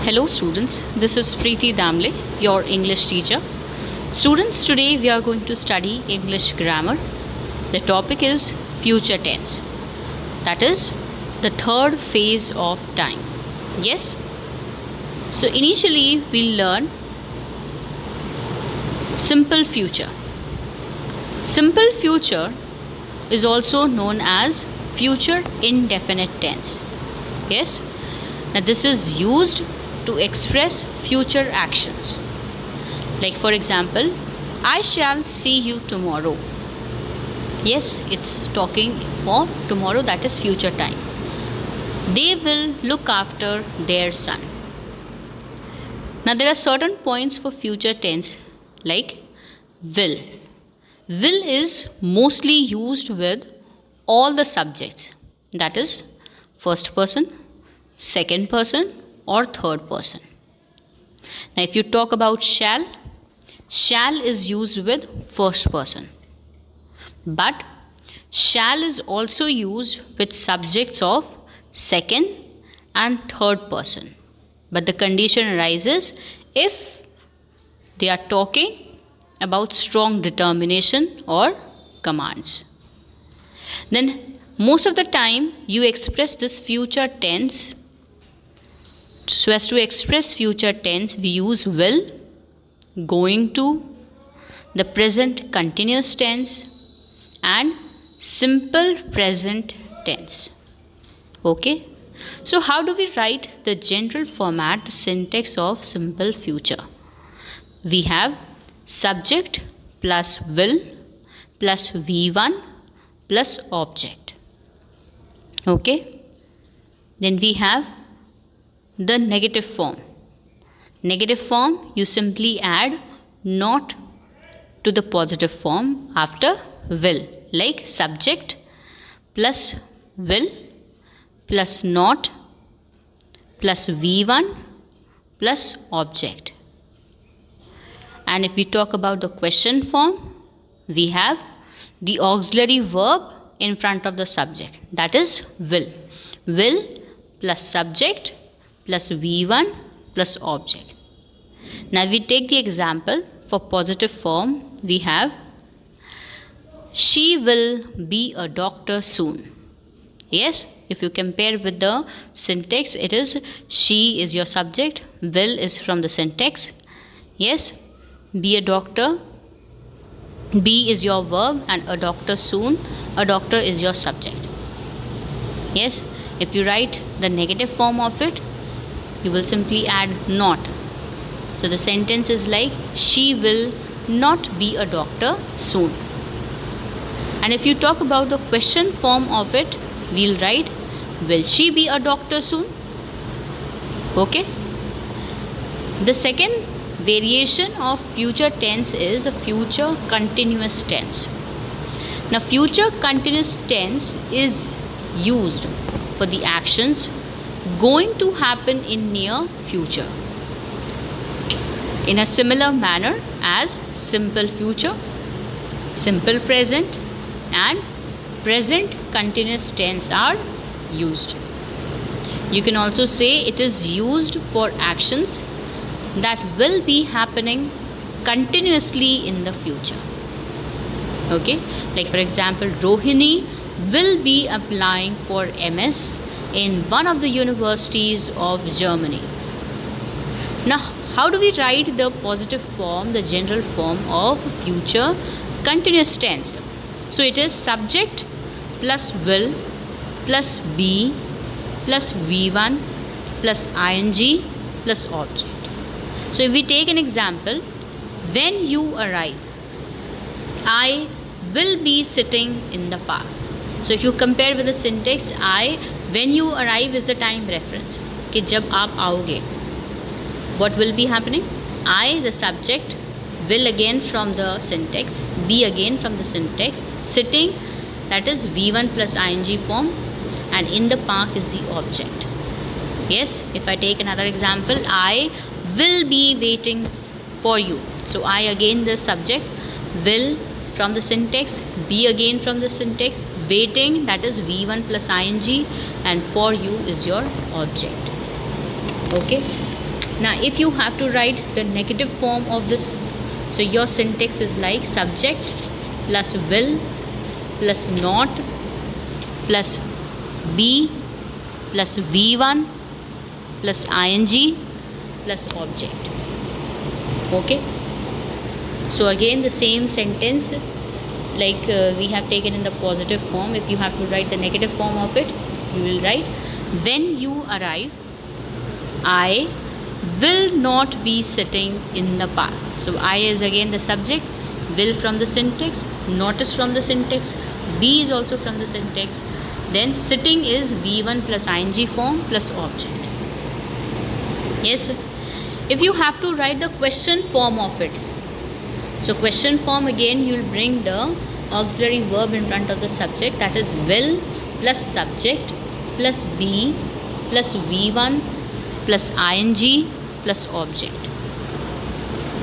Hello students, this is Preeti Damle, your English teacher. Students, today we are going to study English grammar. The topic is future tense. That is the third phase of time. Yes? So initially we'll learn simple future. Simple future is also known as future indefinite tense. Yes? Now this is used to express future actions. Like for example, I shall see you tomorrow. Yes, it's talking for tomorrow, that is future time. They will look after their son. Now there are certain points for future tense like will. Will is mostly used with all the subjects, that is first person, second person or third person. Now if you talk about shall is used with first person, but shall is also used with subjects of second and third person, but the condition arises if they are talking about strong determination or commands. Then most of the time you express this future tense. So as to express future tense, we use will, going to, the present continuous tense and simple present tense. Okay. So how do we write the general format, the syntax of simple future? We have subject plus will plus V1 plus object. Okay. Then we have the negative form. Negative form, you simply add not to the positive form after will, like subject plus will plus not plus V1 plus object. And if we talk about the question form, we have the auxiliary verb in front of the subject, that is will. Will plus subject plus V1 plus object. Now we take the example for positive form. We have she will be a doctor soon. Yes, if you compare with the syntax, it is she is your subject, will is from the syntax. Yes, be a doctor, be is your verb and a doctor soon, a doctor is your subject. Yes, if you write the negative form of it, you will simply add not. So the sentence is like she will not be a doctor soon. And if you talk about the question form of it, we'll write will she be a doctor soon? Okay. The second variation of future tense is a future continuous tense. Now future continuous tense is used for the actions going to happen in near future in a similar manner as simple future, simple present and present continuous tense are used. You can also say it is used for actions that will be happening continuously in the future. Okay, like for example, Rohini will be applying for MS in one of the universities of Germany. Now, how do we write the positive form, the general form of future continuous tense? So it is subject plus will plus be plus V1 plus ing plus object. So if we take an example, when you arrive, I will be sitting in the park. So if you compare with the syntax, when you arrive is the time reference कि जब आप आओगे. What will be happening? I, the subject, will again from the syntax, be again from the syntax, sitting, that is V1 plus ing form, and in the park is the object. Yes, if I take another example, I will be waiting for you. So I again the subject, will from the syntax, be again from the syntax, waiting, that is V1 plus ing, and for you is your object. Okay. Now if you have to write the negative form of this, so your syntax is like subject plus will plus not plus be plus v1 plus ing plus object. Okay, so again the same sentence, like we have taken in the positive form. If you have to write the negative form of it, you will write, when you arrive, I will not be sitting in the park. So I is again the subject, will from the syntax, not is from the syntax, be is also from the syntax, then sitting is v1 plus ing form plus object. Yes, if you have to write the question form of it, so question form, again you will bring the auxiliary verb in front of the subject, that is will plus subject plus be plus v1 plus ing plus object.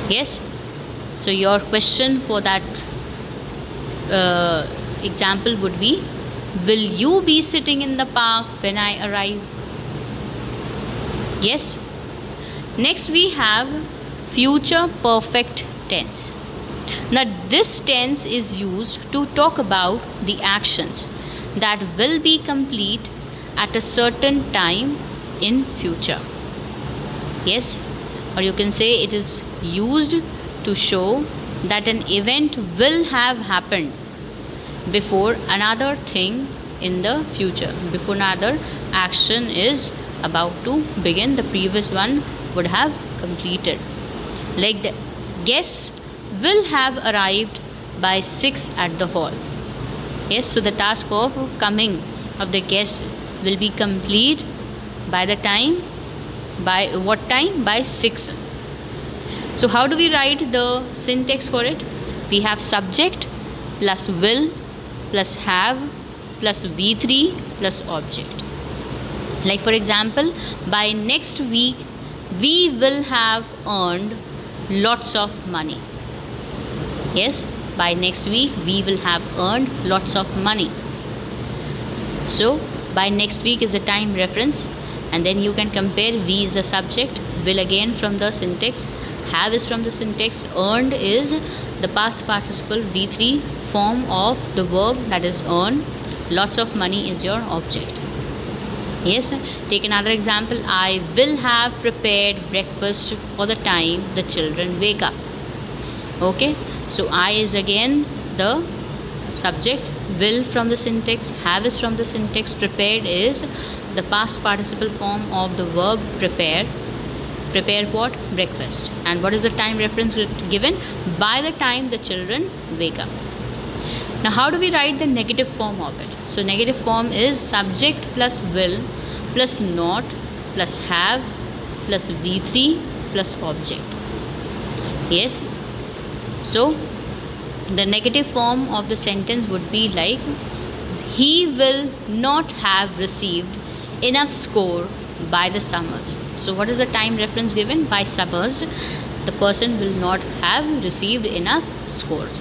Yes, so your question for that example would be, will you be sitting in the park when I arrive? Yes. Next we have future perfect tense. Now this tense is used to talk about the actions that will be complete at a certain time in future. Yes, or you can say it is used to show that an event will have happened before another thing in the future, before another action is about to begin, the previous one would have completed. Like the guests will have arrived by 6 at the hall. Yes, so the task of coming of the guests will be complete by the time, by what time? By 6. So how do we write the syntax for it? We have subject plus will plus have plus v3 plus object. Like for example, by next week we will have earned lots of money. Yes, by next week we will have earned lots of money. So by next week is the time reference, and then you can compare. V is the subject, will again from the syntax, have is from the syntax, earned is the past participle v3 form of the verb, that is earn, lots of money is your object. Yes, take another example, I will have prepared breakfast for the time the children wake up. Okay, so I is again the subject, will from the syntax, have is from the syntax, prepared is the past participle form of the verb prepare. Prepare what? Breakfast. And what is the time reference given? By the time the children wake up. Now how do we write the negative form of it? So negative form is subject plus will plus not plus have plus v3 plus object. Yes, so the negative form of the sentence would be like, he will not have received enough score by the summers. So what is the time reference given? By summers the person will not have received enough scores.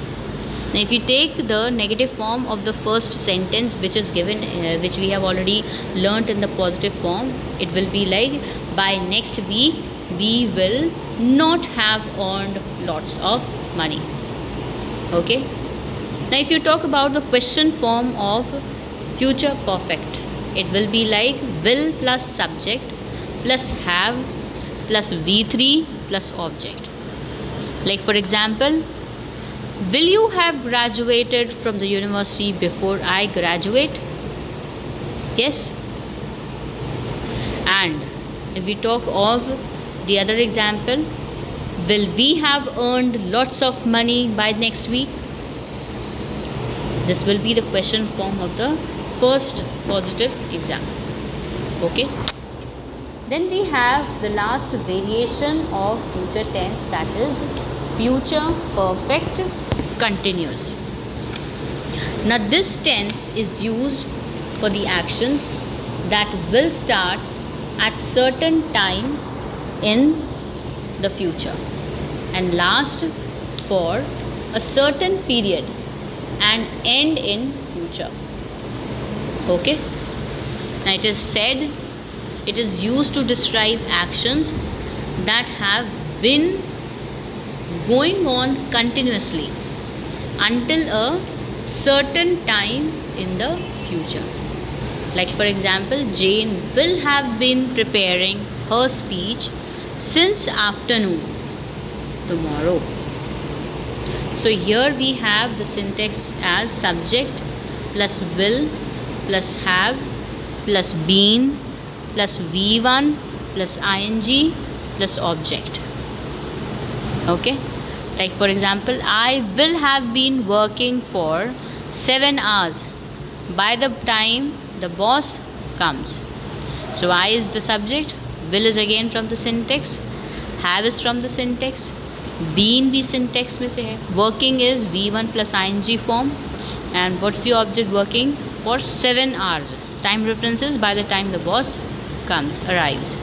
Now if you take the negative form of the first sentence, which is given, which we have already learnt in the positive form, it will be like, by next week we will not have earned lots of money. Okay, now if you talk about the question form of future perfect, it will be like will plus subject plus have plus v3 plus object. Like for example, will you have graduated from the university before I graduate? Yes. And if we talk of the other example, will we have earned lots of money by next week? This will be the question form of the first positive example. Okay, then we have the last variation of future tense, that is future perfect continuous. Now this tense is used for the actions that will start at certain time in the future and last for a certain period and end in future. Okay, now it is said it is used to describe actions that have been going on continuously until a certain time in the future. Like for example, Jane will have been preparing her speech since afternoon tomorrow. So here we have the syntax as subject plus will plus have plus been plus V1 plus ing plus object. Okay, like for example, I will have been working for 7 hours by the time the boss comes. So I is the subject, will is again from the syntax, have is from the syntax, been भी syntax में से है, working is V1 plus ing form, and what's the object? Working for 7 hours. Time reference is by the time the boss arrives.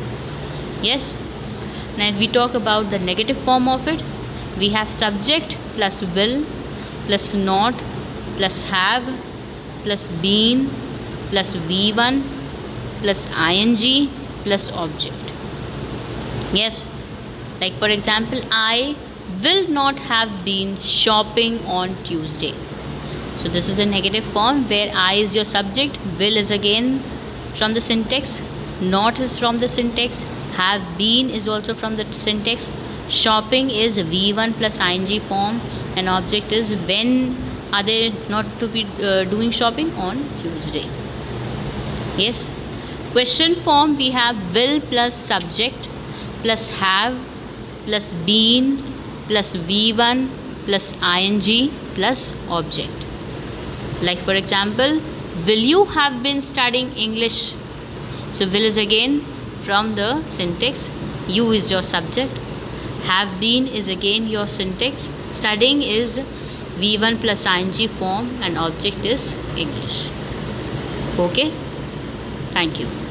Yes. Now if we talk about the negative form of it, we have subject plus will plus not plus have plus been plus V1 plus ing plus object. Yes, like for example, I will not have been shopping on Tuesday. So this is the negative form where I is your subject, will is again from the syntax, not is from the syntax, have been is also from the syntax, shopping is V1 plus ing form, and object is when are they not to be doing shopping? On Tuesday. Yes. Question form, we have will plus subject plus have plus been plus V1 plus ing plus object. Like for example, will you have been studying English? So will is again from the syntax, you is your subject, have been is again your syntax, studying is V1 plus ing form, and object is English. Okay, thank you.